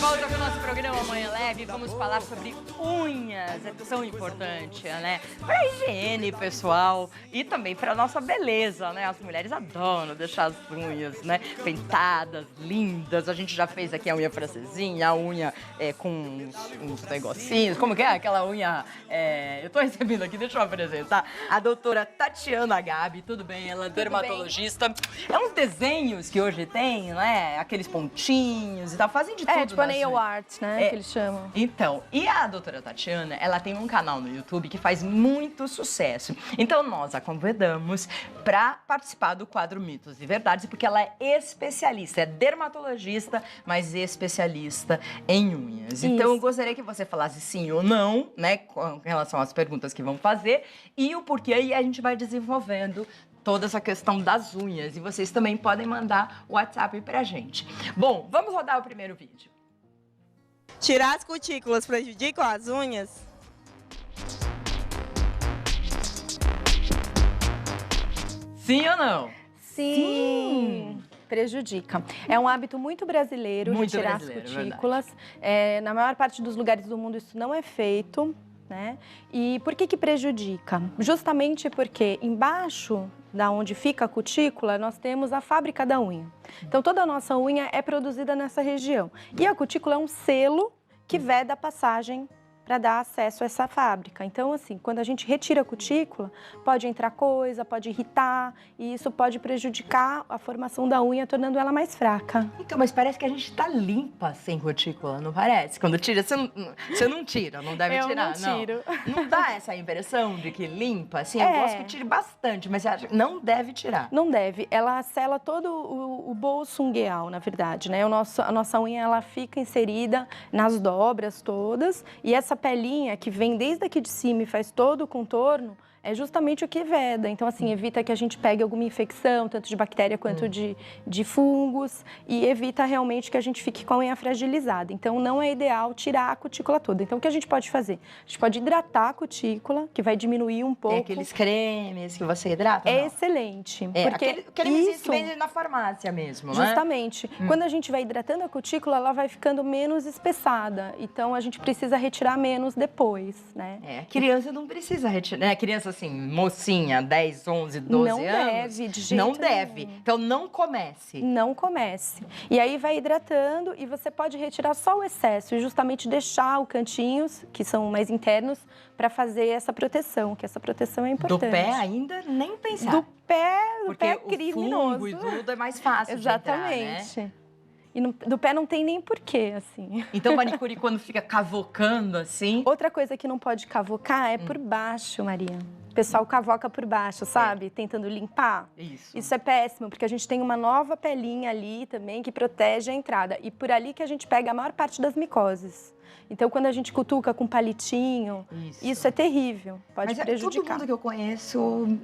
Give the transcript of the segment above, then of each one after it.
volta com o nosso programa Manhã Leve. Vamos falar sobre unhas. É tão importante, né? Pra higiene pessoal e também pra nossa beleza, né? As mulheres adoram deixar as unhas, né? Pintadas, lindas. A gente já fez aqui a unha francesinha, a unha com uns negocinhos. Como que é aquela unha? Eu tô recebendo aqui, deixa eu apresentar. A doutora Tatiana Gabi, tudo bem? Ela é dermatologista. É uns desenhos que hoje tem, né? Aqueles pontinhos e tal, fazem de tudo. Tipo a nail art, né, que eles chamam. Então, e a doutora Tatiana, ela tem um canal no YouTube que faz muito sucesso. Então, nós a convidamos para participar do quadro Mitos e Verdades, porque ela é especialista, é dermatologista, mas especialista em unhas. Isso. Então, eu gostaria que você falasse sim ou não, né, com relação às perguntas que vão fazer e o porquê, e a gente vai desenvolvendo toda essa questão das unhas. E vocês também podem mandar o WhatsApp pra gente. Bom, vamos rodar o primeiro vídeo. Tirar as cutículas prejudicam as unhas? Sim ou não? Sim. Prejudica. É um hábito muito brasileiro Muito retirar brasileiro, as cutículas. Na maior parte dos lugares do mundo isso não é feito, né? E por que prejudica? Justamente porque embaixo da onde fica a cutícula, nós temos a fábrica da unha. Então, toda a nossa unha é produzida nessa região. E a cutícula é um selo que veda a passagem para dar acesso a essa fábrica. Então, assim, quando a gente retira a cutícula, pode entrar coisa, pode irritar, e isso pode prejudicar a formação da unha, tornando ela mais fraca. Então, mas parece que a gente tá limpa sem cutícula, não parece? Quando tira, você não tira, não deve Eu tirar, não tiro. Não dá essa impressão de que limpa? Assim, eu gosto que tire bastante, mas você acha que não deve tirar. Não deve. Ela sela todo o bolso ungueal, na verdade, né? A nossa unha, ela fica inserida nas dobras todas, e essa pelinha que vem desde aqui de cima e faz todo o contorno, é justamente o que veda. Então, assim, evita que a gente pegue alguma infecção, tanto de bactéria quanto de fungos, e evita realmente que a gente fique com a unha fragilizada. Então, não é ideal tirar a cutícula toda. Então, o que a gente pode fazer? A gente pode hidratar a cutícula, que vai diminuir um pouco. Tem aqueles cremes que você hidrata? É não? excelente. Porque cremes que vende na farmácia mesmo, né? Justamente. Quando a gente vai hidratando a cutícula, ela vai ficando menos espessada. Então, a gente precisa retirar menos depois, né? A criança não precisa retirar, né? A criança, assim, mocinha, 10, 11, 12 anos. Não deve, de jeito Não deve. nenhum. Então, não comece. Não comece. E aí vai hidratando e você pode retirar só o excesso e justamente deixar os cantinhos, que são mais internos, para fazer essa proteção, que essa proteção é importante. Do pé ainda nem pensar. Do pé Porque é criminoso. o fungo e tudo é mais fácil Exatamente. de entrar, né? E do pé não tem nem porquê, assim. Então, manicure, quando fica cavocando, assim... Outra coisa que não pode cavocar é por baixo, Maria. O pessoal cavoca por baixo, sabe? Tentando limpar. Isso é péssimo, porque a gente tem uma nova pelinha ali também que protege a entrada. E por ali que a gente pega a maior parte das micoses. Então, quando a gente cutuca com palitinho, isso é terrível, pode prejudicar. Todo mundo que eu conheço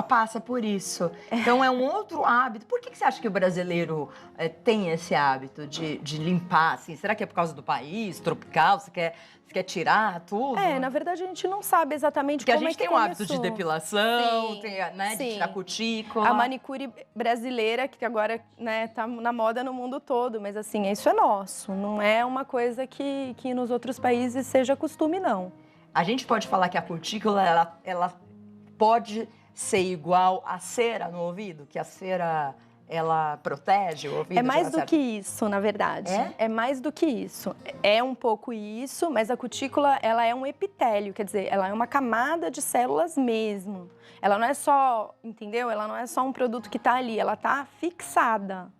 passa por isso. Então, é um outro hábito. Por que você acha que o brasileiro tem esse hábito de limpar, assim? Será que é por causa do país tropical? Você quer tirar tudo? Na verdade, a gente não sabe exatamente porque como a gente tem um hábito de depilação, de tirar cutícula. A manicure brasileira, que agora, né, tá na moda no mundo todo, mas assim, isso é nosso. Não é uma coisa que nos outros países seja costume, não. A gente pode falar que a cutícula, ela pode ser igual a cera no ouvido? Que a cera, ela protege o ouvido? É mais do que isso, na verdade. É mais do que isso. É um pouco isso, mas a cutícula, ela é um epitélio, quer dizer, ela é uma camada de células mesmo. Ela não é só, entendeu? Ela não é só um produto que tá ali, ela tá fixada.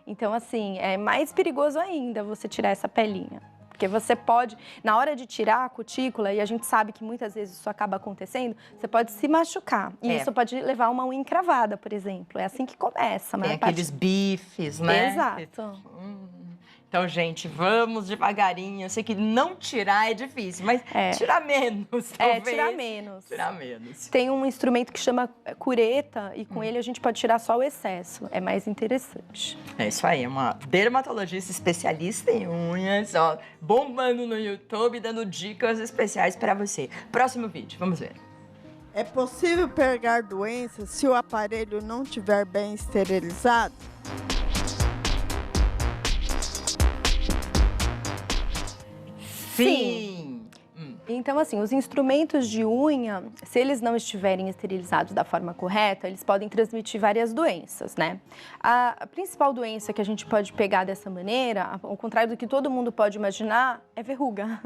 Então, assim, é mais perigoso ainda você tirar essa pelinha. Porque você pode, na hora de tirar a cutícula, e a gente sabe que muitas vezes isso acaba acontecendo, você pode se machucar. E isso pode levar a uma unha encravada, por exemplo. É assim que começa. Tem aqueles bifes, né? Exato. Então, gente, vamos devagarinho. Eu sei que não tirar é difícil, mas tirar menos, talvez. Tirar menos. Tirar menos. Tem um instrumento que chama cureta e com ele a gente pode tirar só o excesso. É mais interessante. É isso aí, uma dermatologista especialista em unhas, ó, bombando no YouTube, dando dicas especiais para você. Próximo vídeo, vamos ver. É possível pegar doenças se o aparelho não estiver bem esterilizado? Sim. Então, assim, os instrumentos de unha, se eles não estiverem esterilizados da forma correta, eles podem transmitir várias doenças, né? A principal doença que a gente pode pegar dessa maneira, ao contrário do que todo mundo pode imaginar, é verruga.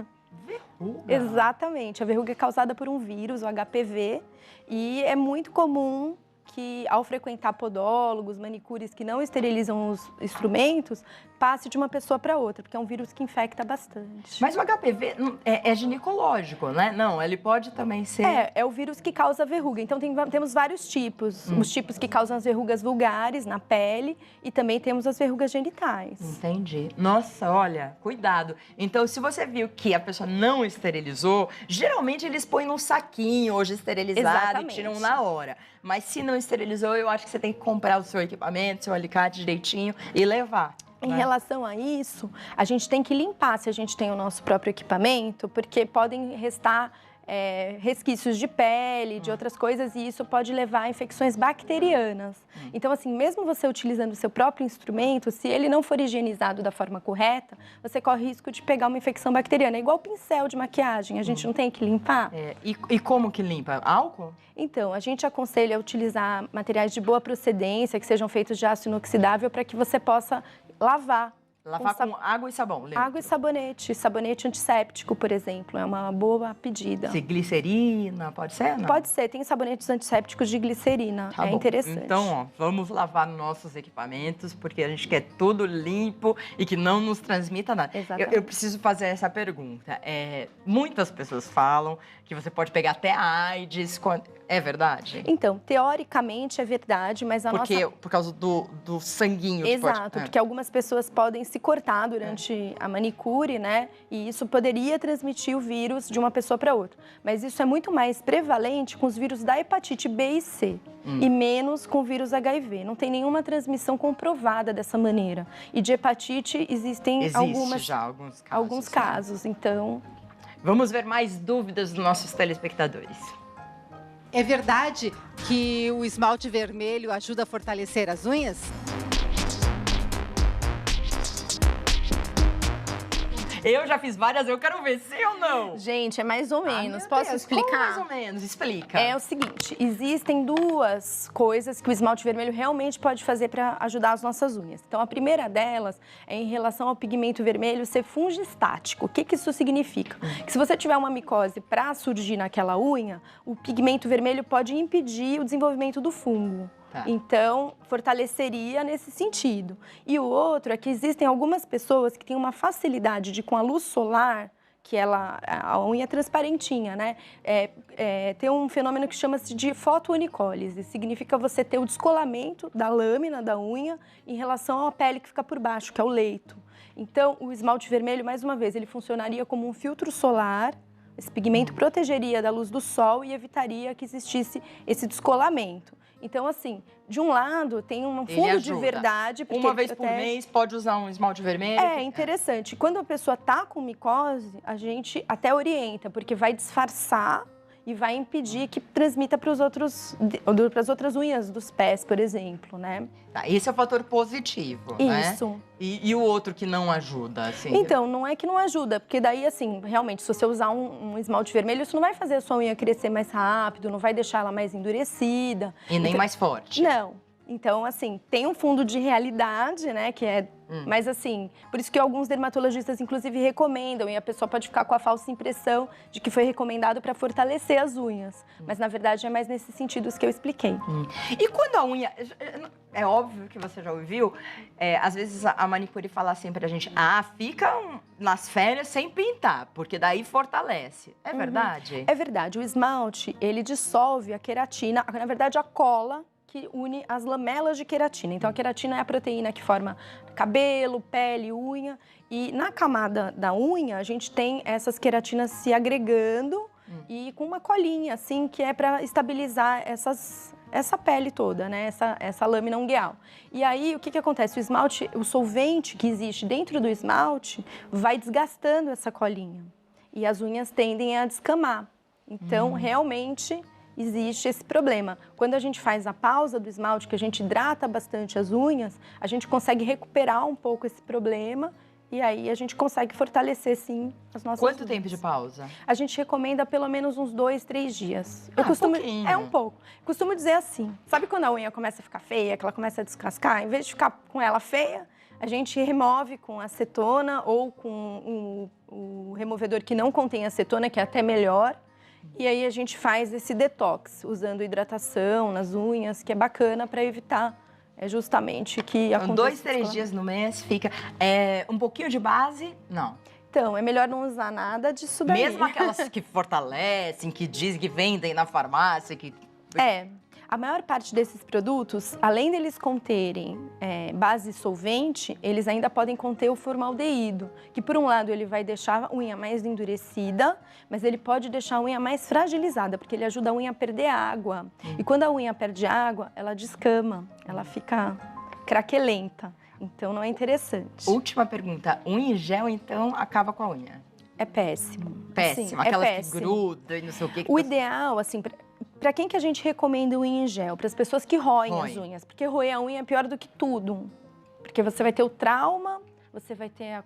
Verruga? Exatamente. A verruga é causada por um vírus, o HPV, e é muito comum que, ao frequentar podólogos, manicures que não esterilizam os instrumentos, passe de uma pessoa para outra, porque é um vírus que infecta bastante. Mas o HPV é ginecológico, né? Não, ele pode também ser... É o vírus que causa verruga. Então, temos vários tipos. Os tipos que causam as verrugas vulgares na pele e também temos as verrugas genitais. Entendi. Nossa, olha, cuidado. Então, se você viu que a pessoa não esterilizou, geralmente eles põem num saquinho, hoje esterilizado, Exatamente. e tiram na hora. Mas se não esterilizou, eu acho que você tem que comprar o seu equipamento, seu alicate direitinho e levar. Em relação a isso, a gente tem que limpar se a gente tem o nosso próprio equipamento, porque podem restar resquícios de pele, de outras coisas, e isso pode levar a infecções bacterianas. Então, assim, mesmo você utilizando o seu próprio instrumento, se ele não for higienizado da forma correta, você corre risco de pegar uma infecção bacteriana. É igual pincel de maquiagem, a gente não tem que limpar? E como que limpa? Álcool? Então, a gente aconselha utilizar materiais de boa procedência, que sejam feitos de aço inoxidável, para que você possa lavar. Lavar com água e sabão, lembra? Água e sabonete. Sabonete antisséptico, por exemplo, é uma boa pedida. Se glicerina, pode ser? Não? Pode ser, tem sabonetes antissépticos de glicerina, Tá bom. interessante. Então, ó, vamos lavar nossos equipamentos, porque a gente quer tudo limpo e que não nos transmita nada. Exatamente. Eu preciso fazer essa pergunta. Muitas pessoas falam que você pode pegar até a AIDS. É verdade? Então, teoricamente é verdade, mas a nossa... Por causa do sanguinho. Exato, porque algumas pessoas podem se cortar durante a manicure, né? E isso poderia transmitir o vírus de uma pessoa para outra. Mas isso é muito mais prevalente com os vírus da hepatite B e C. E menos com o vírus HIV. Não tem nenhuma transmissão comprovada dessa maneira. E de hepatite existem alguns casos. Então... Vamos ver mais dúvidas dos nossos telespectadores. É verdade que o esmalte vermelho ajuda a fortalecer as unhas? Eu já fiz várias, eu quero ver, sim ou não? Gente, é mais ou menos. Meu Posso Deus, explicar? como mais ou menos? Explica. É o seguinte, existem duas coisas que o esmalte vermelho realmente pode fazer para ajudar as nossas unhas. Então, a primeira delas é em relação ao pigmento vermelho ser fungistático. O que isso significa? Que se você tiver uma micose para surgir naquela unha, o pigmento vermelho pode impedir o desenvolvimento do fungo. Tá. Então, fortaleceria nesse sentido. E o outro é que existem algumas pessoas que têm uma facilidade de, com a luz solar, que a unha é transparentinha, né? Tem um fenômeno que chama-se de fotoanicólise. Significa você ter o descolamento da lâmina da unha em relação à pele que fica por baixo, que é o leito. Então, o esmalte vermelho, mais uma vez, ele funcionaria como um filtro solar. Esse pigmento protegeria da luz do sol e evitaria que existisse esse descolamento. Então, assim, de um lado tem um fundo de verdade. Uma vez por mês pode usar um esmalte vermelho? É interessante. Quando a pessoa tá com micose, a gente até orienta, porque vai disfarçar e vai impedir que transmita para as outras unhas dos pés, por exemplo, né? Tá, esse é o fator positivo, Isso. Né? E o outro que não ajuda, assim? Então, não é que não ajuda, porque daí, assim, realmente, se você usar um esmalte vermelho, isso não vai fazer a sua unha crescer mais rápido, não vai deixar ela mais endurecida. E nem mais forte. Não. Então, assim, tem um fundo de realidade, né, que é... Mas, assim, por isso que alguns dermatologistas, inclusive, recomendam, e a pessoa pode ficar com a falsa impressão de que foi recomendado para fortalecer as unhas. Mas, na verdade, é mais nesses sentidos que eu expliquei. E quando a unha... É óbvio que você já ouviu, às vezes a manicure fala assim pra gente, fica nas férias sem pintar, porque daí fortalece. É verdade? É verdade. O esmalte, ele dissolve a queratina, na verdade, a cola que une as lamelas de queratina. Então, a queratina é a proteína que forma cabelo, pele, unha. E na camada da unha, a gente tem essas queratinas se agregando e com uma colinha, assim, que é para estabilizar essa pele toda, né? Essa lâmina ungueal. E aí, o que acontece? O esmalte, o solvente que existe dentro do esmalte vai desgastando essa colinha. E as unhas tendem a descamar. Então, realmente... existe esse problema. Quando a gente faz a pausa do esmalte, que a gente hidrata bastante as unhas, a gente consegue recuperar um pouco esse problema e aí a gente consegue fortalecer, sim, as nossas Quanto unhas. tempo de pausa? A gente recomenda pelo menos uns 2, 3 dias. Pouquinho. É um pouco. Costumo dizer assim, sabe quando a unha começa a ficar feia, que ela começa a descascar? Em vez de ficar com ela feia, a gente remove com acetona ou com o removedor que não contém acetona, que é até melhor. E aí a gente faz esse detox, usando hidratação nas unhas, que é bacana para evitar justamente que Então, aconteça. 2, 3 dias no mês fica. Um pouquinho de base? Não. Então, é melhor não usar nada disso daí. Mesmo aquelas que fortalecem, que dizem que vendem na farmácia, que... A maior parte desses produtos, além deles conterem base solvente, eles ainda podem conter o formaldeído, que por um lado ele vai deixar a unha mais endurecida, mas ele pode deixar a unha mais fragilizada, porque ele ajuda a unha a perder água. E quando a unha perde água, ela descama, ela fica craquelenta. Então não é interessante. Última pergunta. Unha em gel, então, acaba com a unha? É péssimo. Péssimo. Assim, Aquelas é péssimo. que grudam e não sei o que. O ideal, assim, para quem que a gente recomenda o unha em gel? Para as pessoas que roem as unhas. Porque roer a unha é pior do que tudo. Porque você vai ter o trauma, você vai ter a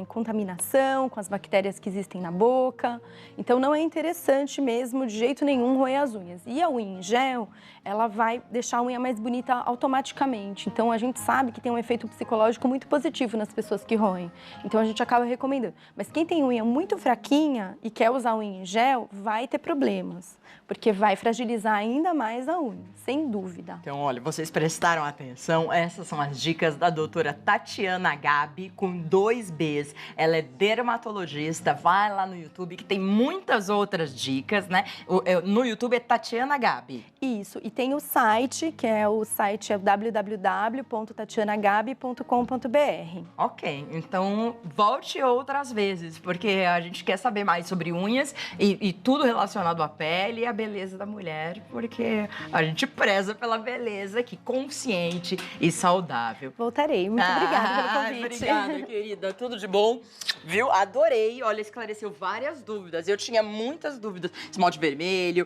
contaminação com as bactérias que existem na boca. Então, não é interessante mesmo, de jeito nenhum, roer as unhas. E a unha em gel, ela vai deixar a unha mais bonita automaticamente. Então, a gente sabe que tem um efeito psicológico muito positivo nas pessoas que roem. Então, a gente acaba recomendando. Mas quem tem unha muito fraquinha e quer usar unha em gel, vai ter problemas. Porque vai fragilizar ainda mais a unha, sem dúvida. Então, olha, vocês prestaram atenção? Essas são as dicas da doutora Tatiana Gabi, com 2 Bs. Ela é dermatologista, vai lá no YouTube, que tem muitas outras dicas, né? No YouTube é Tatiana Gabi. Isso, e tem o site, que é www.tatianagabi.com.br. Ok, então volte outras vezes, porque a gente quer saber mais sobre unhas e tudo relacionado à pele e à beleza da mulher, porque a gente preza pela beleza aqui, consciente e saudável. Voltarei. Muito obrigada pelo convite. Obrigada, querida. Tudo de bom, viu? Adorei. Olha, esclareceu várias dúvidas. Eu tinha muitas dúvidas. Esmalte vermelho,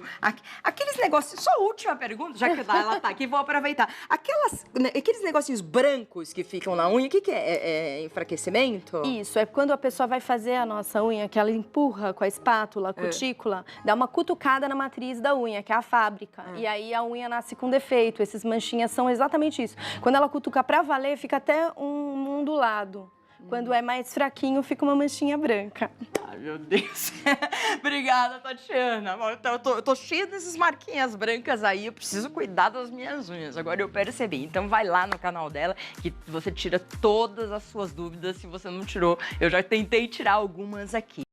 aqueles negócios... Só a última pergunta, já que ela tá aqui, vou aproveitar. Aqueles negocinhos brancos que ficam na unha, o que é? É enfraquecimento? Isso, é quando a pessoa vai fazer a nossa unha, que ela empurra com a espátula, a cutícula, dá uma cutucada na matriz da unha, que é a fábrica. E aí a unha nasce com defeito. Esses manchinhas são exatamente isso. Quando ela cutuca pra valer, fica até um ondulado. Quando é mais fraquinho, fica uma manchinha branca. Ai, meu Deus. Obrigada, Tatiana. Eu tô cheia dessas marquinhas brancas aí, eu preciso cuidar das minhas unhas. Agora eu percebi. Então vai lá no canal dela, que você tira todas as suas dúvidas. Se você não tirou, eu já tentei tirar algumas aqui.